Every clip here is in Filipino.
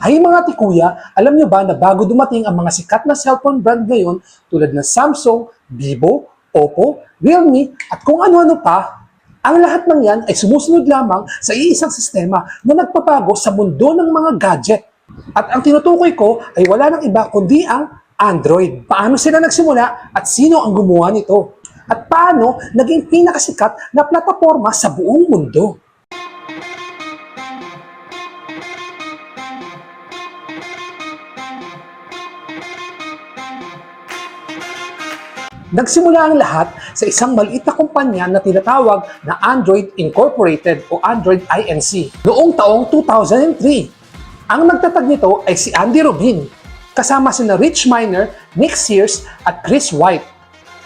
Ay mga tikuya, alam nyo ba na bago dumating ang mga sikat na cellphone brand ngayon tulad ng Samsung, Vivo, Oppo, Realme at kung ano-ano pa, ang lahat ng yan ay sumusunod lamang sa iisang sistema na nagpabago sa mundo ng mga gadget. At ang tinutukoy ko ay wala nang iba kundi ang Android. Paano sila nagsimula at sino ang gumawa nito? At paano naging pinakasikat na plataforma sa buong mundo? Nagsimula ang lahat sa isang maliit na kumpanya na tinatawag na Android Incorporated o Android Inc. noong taong 2003. Ang nagtatag nito ay si Andy Rubin, kasama sina Rich Miner, Nick Sears at Chris White.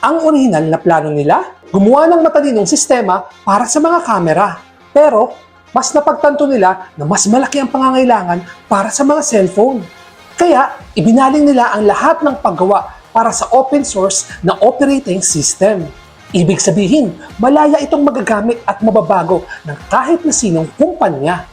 Ang orihinal na plano nila, gumawa ng matalinong sistema para sa mga kamera. Pero, mas napagtanto nila na mas malaki ang pangangailangan para sa mga cellphone. Kaya, ibinaling nila ang lahat ng paggawa para sa open source na operating system. Ibig sabihin, malaya itong magagamit at mababago ng kahit na sinong kumpanya.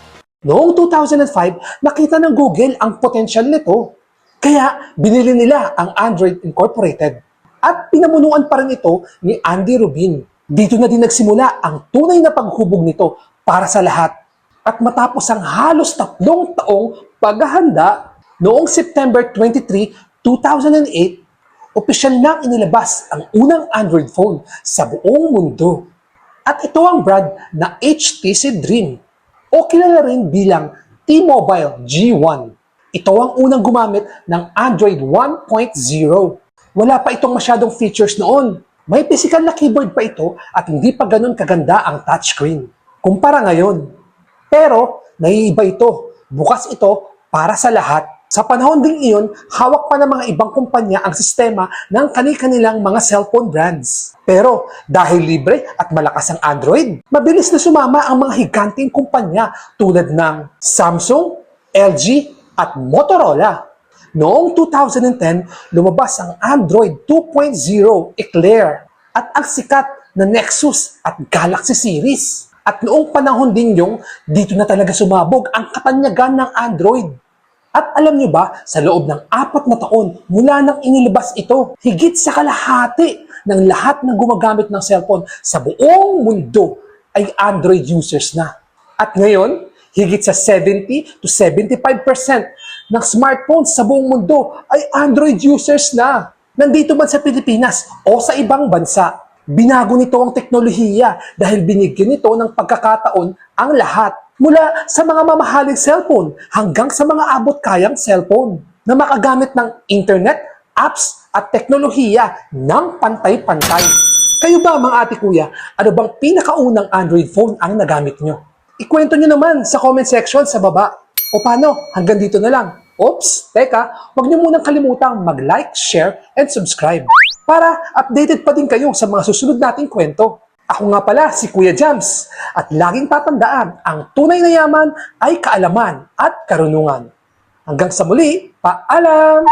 Noong 2005, nakita ng Google ang potensyal nito. Kaya, binili nila ang Android Incorporated. At pinamunuan pa rin ito ni Andy Rubin. Dito na din nagsimula ang tunay na paghubog nito para sa lahat. At matapos ang halos 3 taong paghahanda, noong September 23, 2008, opisyal nang inilabas ang unang Android phone sa buong mundo. At ito ang brand na HTC Dream o kilala rin bilang T-Mobile G1. Ito ang unang gumamit ng Android 1.0. Wala pa itong masyadong features noon. May physical na keyboard pa ito at hindi pa ganun kaganda ang touchscreen kumpara ngayon. Pero naiiba ito. Bukas ito para sa lahat. Sa panahon ding iyon, hawak pa ng mga ibang kumpanya ang sistema ng kani-kanilang mga cellphone brands. Pero dahil libre at malakas ang Android, mabilis na sumama ang mga higanting kumpanya tulad ng Samsung, LG at Motorola. Noong 2010, lumabas ang Android 2.0 Eclair at ang sikat na Nexus at Galaxy series. At noong panahon din yung dito na talaga sumabog ang katanyagan ng Android. At alam nyo ba, sa loob ng 4 na taon mula nang inilabas ito, higit sa kalahati ng lahat ng gumagamit ng cellphone sa buong mundo ay Android users na. At ngayon, higit sa 70 to 75% ng smartphones sa buong mundo ay Android users na. Nandito man sa Pilipinas o sa ibang bansa. Binago nito ang teknolohiya dahil binigyan nito ng pagkakataon ang lahat. Mula sa mga mamahaling cellphone hanggang sa mga abot-kayang cellphone na makagamit ng internet, apps at teknolohiya ng pantay-pantay. Kayo ba mga ate kuya, ano bang pinakaunang Android phone ang nagamit nyo? Ikwento nyo naman sa comment section sa baba. O paano, hanggang dito na lang. Oops, teka, huwag nyo munang kalimutang mag-like, share, and subscribe para updated pa din kayo sa mga susunod nating kwento. Ako nga pala si Kuya Jams at laging tatandaan ang tunay na yaman ay kaalaman at karunungan. Hanggang sa muli, paalam!